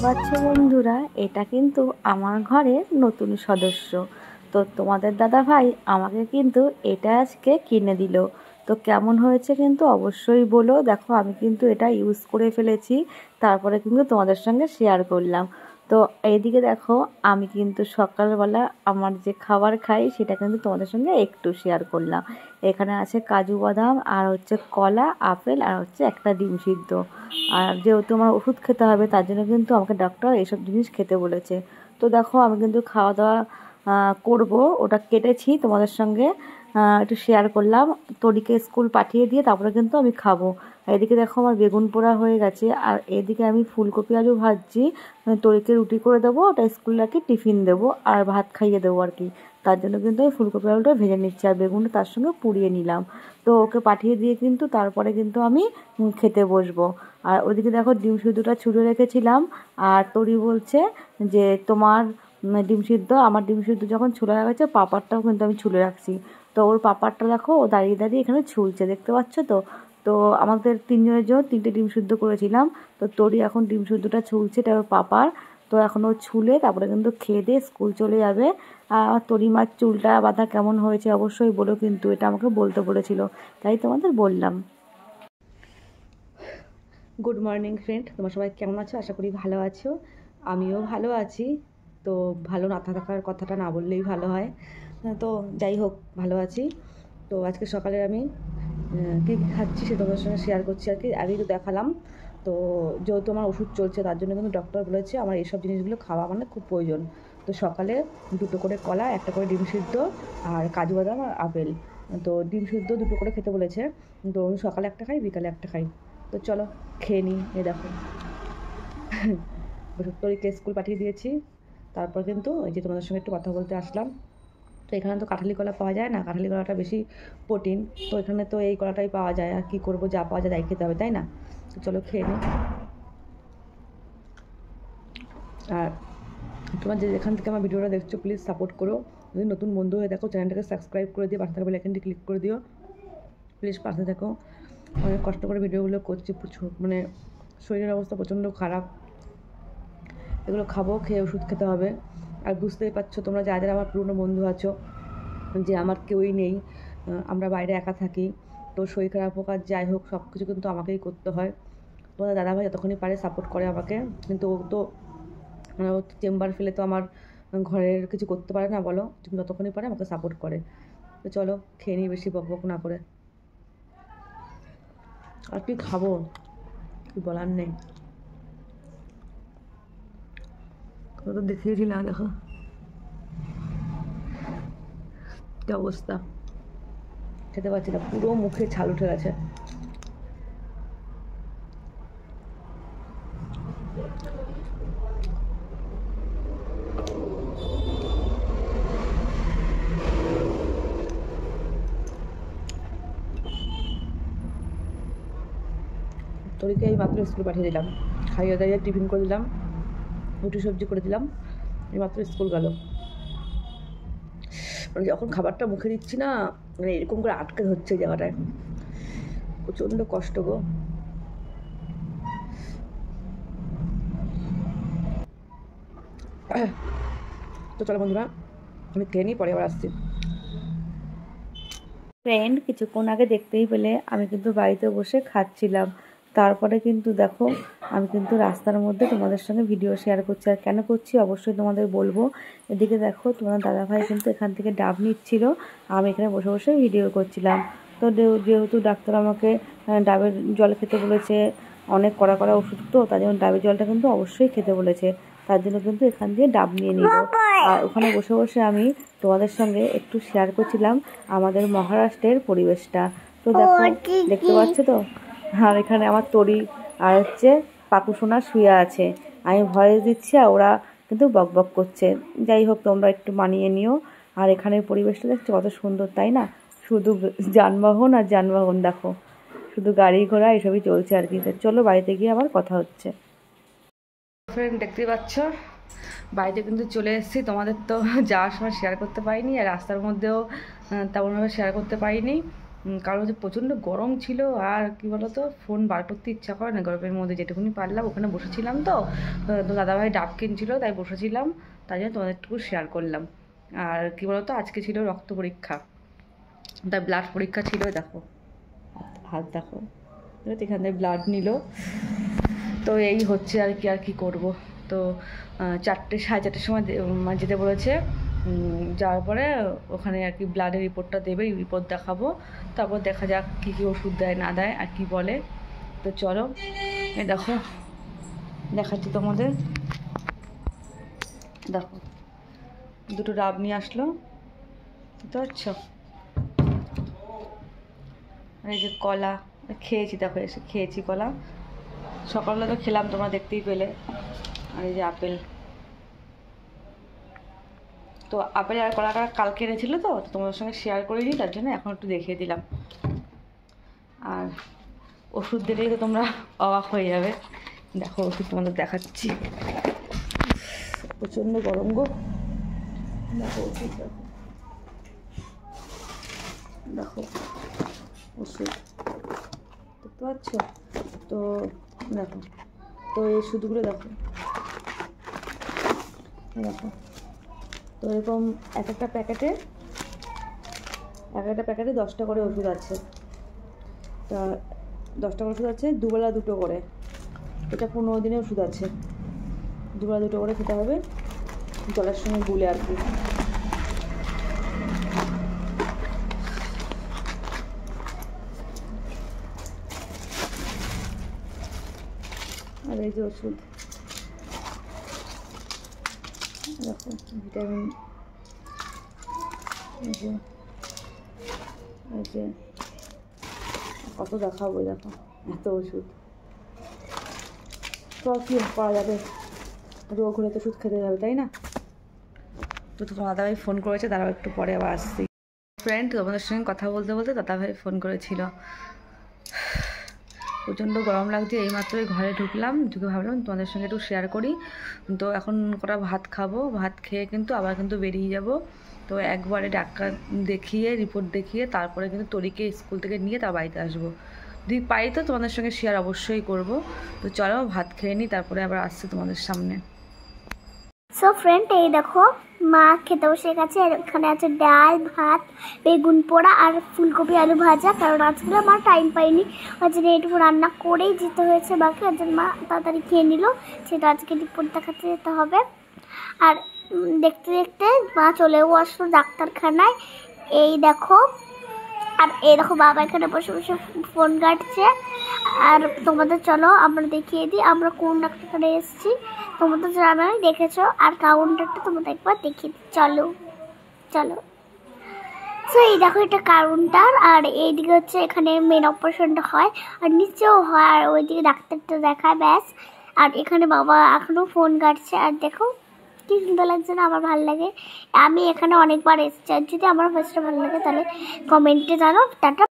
পাচ্ছ বন্ধুরা, এটা কিন্তু আমার ঘরের নতুন সদস্য। তো তোমাদের দাদা ভাই আমাকে কিন্তু এটা আজকে কিনে দিল। তো কেমন হয়েছে কিন্তু অবশ্যই বলো। দেখো আমি কিন্তু এটা ইউজ করে ফেলেছি, তারপরে কিন্তু তোমাদের সঙ্গে শেয়ার করলাম। তো এইদিকে দেখো আমি কিন্তু সকালবেলা আমার যে খাবার খাই সেটা কিন্তু তোমাদের সঙ্গে একটু শেয়ার করলাম। এখানে আছে কাজু বাদাম, আর হচ্ছে কলা, আপেল, আর হচ্ছে একটা ডিম সিদ্ধ। আর যেহেতু আমার ওষুধ খেতে হবে তার জন্য কিন্তু আমাকে ডক্টর এইসব জিনিস খেতে বলেছে। তো দেখো আমি কিন্তু খাওয়া দাওয়া করবো, ওটা কেটেছি তোমাদের সঙ্গে একটু শেয়ার করলাম। তরিকে স্কুল পাঠিয়ে দিয়ে তারপরে কিন্তু আমি খাবো। এদিকে দেখো আমার বেগুন পোড়া হয়ে গেছে, আর এদিকে আমি ফুলকপি আলু ভাজছি। তরিকে রুটি করে দেবো, ওটা স্কুলে আর কি টিফিন দেবো, আর ভাত খাইয়ে দেবো আর কি। তার জন্য কিন্তু আমি ফুলকপি আলুটা ভেজে নিচ্ছি, আর বেগুনটা তার সঙ্গে পুড়িয়ে নিলাম। তো ওকে পাঠিয়ে দিয়ে কিন্তু তারপরে কিন্তু আমি খেতে বসবো। আর ওদিকে দেখো ডিম সিদ্ধটা ছুলে রেখেছিলাম, আর তরি বলছে যে তোমার ডিম সিদ্ধ, আমার ডিম সিদ্ধ যখন ছুলে গেছে পাঁপড়টাও কিন্তু আমি ছুলে রাখছি। তো ওর পাঁপড়টা দেখো ও দাঁড়িয়ে দাঁড়িয়ে এখানে ছুলছে, দেখতে পাচ্ছ তো। তো আমাদের তিনজনের জন্য 3টে ডিম সিদ্ধ করেছিলাম। তো তরি এখন ডিম সিদ্ধটা ছুলছে, এটা ওর পাঁপড়। তো এখন ও ছুলে তারপরে কিন্তু খেয়ে দিয়ে স্কুল চলে যাবে। আর তরি মার চুলটা বাঁধা কেমন হয়েছে অবশ্যই বলো, কিন্তু এটা আমাকে বলতে বলেছিল, তাই তোমাদের বললাম। গুড মর্নিং ফ্রেন্ড, তোমরা সবাই কেমন আছো? আশা করি ভালো আছো, আমিও ভালো আছি। তো ভালো না থাকার কথাটা না বললেই ভালো হয়। তো যাই হোক, ভালো আছি। তো আজকে সকালে আমি কী কী খাচ্ছি সেটা তোমাদের সঙ্গে শেয়ার করছি আর কি। আগেই তো দেখালাম। তো যেহেতু আমার ওষুধ চলছে তার জন্য কিন্তু ডক্টর বলেছে আমার এইসব জিনিসগুলো খাওয়া মানে খুব প্রয়োজন। তো সকালে 2টো করে কলা, একটা করে ডিম সিদ্ধ, আর কাজু বাদাম আর আপেল। তো ডিম সিদ্ধ 2টো করে খেতে বলেছে। তো আমি সকালে একটা খাই, বিকালে একটা খাই। তো চলো খেয়ে নিই। এ দেখো তরিকে স্কুল পাঠিয়ে দিয়েছি, তারপর কিন্তু ওই যে তোমাদের সঙ্গে একটু কথা বলতে আসলাম। তো এখানে তো কাঁঠালি কলা পাওয়া যায় না, কাঁঠালি কলাটা বেশি প্রোটিন। তো এখানে তো এই কলাটাই পাওয়া যায়, আর কী করবো, যা পাওয়া যায় তাই খেতে হবে, তাই না? তো চলো খেয়ে নিই। আর তোমার যে যেখান থেকে আমার ভিডিওটা দেখছো প্লিজ সাপোর্ট করো। যদি নতুন বন্ধু হয়ে দেখো চ্যানেলটাকে সাবস্ক্রাইব করে দিও, পাশে থাকা বেল আইকনটি ক্লিক করে দিও। প্লিজ পাশে থাকো। অনেক কষ্ট করে ভিডিওগুলো করছি, প্রচুর মানে শরীরের অবস্থা প্রচণ্ড খারাপ। এগুলো খাবো, খেয়ে ওষুধ খেতে হবে। আর বুঝতেই পারছো তোমরা যারা আমার পুরনো বন্ধু আছো যে আমার কেউই নেই, আমরা বাইরে একা থাকি। তো শরীর খারাপ হোক আর যাই হোক সব কিছু কিন্তু আমাকেই করতে হয়। তোমাদের দাদাভাই যতক্ষণই পারে সাপোর্ট করে আমাকে, কিন্তু ও তো চেম্বার ফেলে তো আমার ঘরের কিছু করতে পারে না, বলো। যতক্ষণই পারে আমাকে সাপোর্ট করে। তো চলো খেয়ে নিই বেশি বকবক না করে। আর কি খাবো, কি বলার নেই। তো দেখিয়েছিলাম, দেখো কি অবস্থা, খেতে পারছি না, পুরো মুখে ছাল উঠে গেছে। তরিকে এই মাত্র স্কুল পাঠিয়ে দিলাম, খাইয়ে দাইয়ে টিফিন করে দিলাম, রুটি সবজি করে দিলাম, এই মাত্র স্কুল গেল। মানে যখন খাবারটা মুখে দিচ্ছি না, মানে এরকম করে আটকে ধরছে জায়গাটায়, প্রচণ্ড কষ্ট গো। তো চলো বন্ধুরা আমি খেয়ে নিই, পরে আবার আসছি। ফ্রেন্ড, কিছুক্ষণ আগে দেখতেই পেলে আমি কিন্তু বাড়িতে বসে খাচ্ছিলাম। তারপরে কিন্তু দেখো আমি কিন্তু রাস্তার মধ্যে তোমাদের সঙ্গে ভিডিও শেয়ার করছি, আর কেন করছি অবশ্যই তোমাদের বলবো। এদিকে দেখো তোমার দাদাভাই কিন্তু এখান থেকে ডাব নিচ্ছিল, আমি এখানে বসে বসে ভিডিও করছিলাম। তো যেহেতু ডাক্তার আমাকে ডাবের জল খেতে বলেছে, অনেক কড়া কড়া ওষুধ, তো তার জন্য ডাবের জলটা কিন্তু অবশ্যই খেতে বলেছে। তার জন্য কিন্তু এখান দিয়ে ডাব নিয়ে নিল। আর ওখানে বসে বসে আমি তোমাদের সঙ্গে একটু শেয়ার করছিলাম আমাদের মহারাষ্ট্রের পরিবেশটা। তো দেখো দেখতে পাচ্ছ তো, আর এখানে আমার তরি আর হচ্ছে পাকুসোনা শুয়ে আছে, আমি ভয়েস দিচ্ছি আর ওরা কিন্তু বকবক করছে। যাই হোক তোমরা একটু মানিয়ে নিও। আর এখানের পরিবেশটা দেখছো কত সুন্দর, তাই না? শুধু যানবাহন আর যানবাহন, দেখো শুধু গাড়ি ঘোড়া এসবই চলছে আর কি। চলো বাড়িতে গিয়ে আবার কথা হচ্ছে। ফ্রেন্ড দেখতেই পাচ্ছ বাড়িতে কিন্তু চলে এসেছি, তোমাদের তো যাওয়ার সময় শেয়ার করতে পারিনি, আর রাস্তার মধ্যেও তেমনভাবে শেয়ার করতে পারিনি। কারণ হচ্ছে প্রচণ্ড গরম ছিল, আর কি বলতো ফোন বার করতে ইচ্ছা করে না গরমের মধ্যে, যেটুকুনি পারলাম ওখানে বসেছিলাম। তো দাদাভাই ডাব কিনছিল তাই বসেছিলাম, তাই জন্য তোমাদের একটু শেয়ার করলাম। আর কি বলতো আজকে ছিল রক্ত পরীক্ষা, তাই ব্লাড পরীক্ষা ছিল। দেখো হাত দেখো, এখান থেকে ব্লাড নিল। তো এই হচ্ছে আর কি করব। তো 4টে সাড়ে 4টের সময় যেতে বলেছে। যাওয়ার পরে ওখানে আর কি ব্লাডের রিপোর্টটা দেবে, রিপোর্ট দেখাবো, তারপর দেখা যাক কী কী ওষুধ দেয় না দেয় আর কি বলে। তো চলো এই দেখো দেখাচ্ছি তোমাদের। দেখো দুটো ডাব নিয়ে আসলো, বুঝতে পারছো? আর এই যে কলা খেয়েছি, দেখো এসে খেয়েছি কলা, সকালবেলা তো খেলাম তোমরা দেখতেই পেলে। আর এই যে আপেল, তো আপেল আর কলা কালকে এনেছিল, তো তোমাদের সঙ্গে শেয়ার করে দিই, তার জন্য এখন একটু দেখিয়ে দিলাম। আর ওষুধ দিলেই তো তোমরা অবাক হয়ে যাবে। দেখো ওষুধ তোমাদের দেখাচ্ছি, প্রচণ্ড গরম গো। দেখো ওষুধ, দেখো দেখো ওষুধ দেখতে পাচ্ছ? তো দেখো, তো এই ওষুধগুলো দেখো, দেখো তো এরকম এক একটা প্যাকেটে 10টা করে ওষুধ আছে। তা 10টা করে ওষুধ আছে, দুবেলা 2টো করে। এটা 15 দিনের ওষুধ আছে, দুবেলা 2টো করে খেতে হবে, জলের সঙ্গে গুলে আর কি। আর এই যে ওষুধ, দেখো ভিটামিন, এই যে কত দেখাবো, দেখো এত ওষুধ। তো কী করা যাবে, রোগ হলে তো ওষুধ খেতে যাবে, তাই না? তো তোমার দাদাভাই ফোন করেছে, দাঁড়াও একটু পরে আবার আসছি। ফ্রেন্ড, তোমাদের সঙ্গে কথা বলতে বলতে দাদাভাই ফোন করেছিল। প্রচণ্ড গরম লাগছে, এইমাত্রই ঘরে ঢুকে ভাবলাম তোমাদের সঙ্গে একটু শেয়ার করি। তো এখন কটা ভাত খাবো, ভাত খেয়ে কিন্তু আবার কিন্তু বেরিয়ে যাব। তো একবারে ডাক্তার দেখিয়ে রিপোর্ট দেখিয়ে তারপরে কিন্তু তরিকে স্কুল থেকে নিয়ে তার বাড়িতে আসবো। যদি পাই তো তোমাদের সঙ্গে শেয়ার অবশ্যই করব। তো চলো ভাত খেয়ে নিই, তারপরে আবার আসছি তোমাদের সামনে। সো ফ্রেন্ড, এই দেখো মা খেতে বসে গেছে। আর এখানে আছে ডাল, ভাত, বেগুন পোড়া আর ফুলকপি আলু ভাজা। কারণ আজকে মা টাইম পাইনি, ওই জন্য এইটুকু রান্না করেই যেতে হয়েছে বাকি। ওই জন্য মা তাড়াতাড়ি খেয়ে নিল, সেটা আজকে রিপোর্ট দেখাতে যেতে হবে। আর দেখতে দেখতে মা চলেও আসলো ডাক্তারখানায়। এই দেখো, আর এই দেখো বাবা এখানে বসে বসে ফোন ঘাঁটছে। আর তোমাদের চলো আমরা দেখিয়ে দিই আমরা কোন ডাক্তারখানে এসেছি। তোমাদের জানাই দেখেছো, আর কাউন্টারটা তোমাদের একবার দেখিয়ে দিই। চলো চলো। সো এই দেখো এটা কাউন্টার, আর এইদিকে হচ্ছে এখানে মেন অপারেশনটা হয়, আর নিচেও হয়, আর ওইদিকে ডাক্তারটা দেখায়, ব্যাস। আর এখানে বাবা এখনো ফোন ঘাঁটছে। আর দেখো কি সুন্দর লাগছে না, আমার ভালো লাগে। আমি এখানে অনেকবার এসেছি, আর যদি আমার ভয়েসটা ভালো লাগে তাহলে কমেন্টে জানাও। টাটা।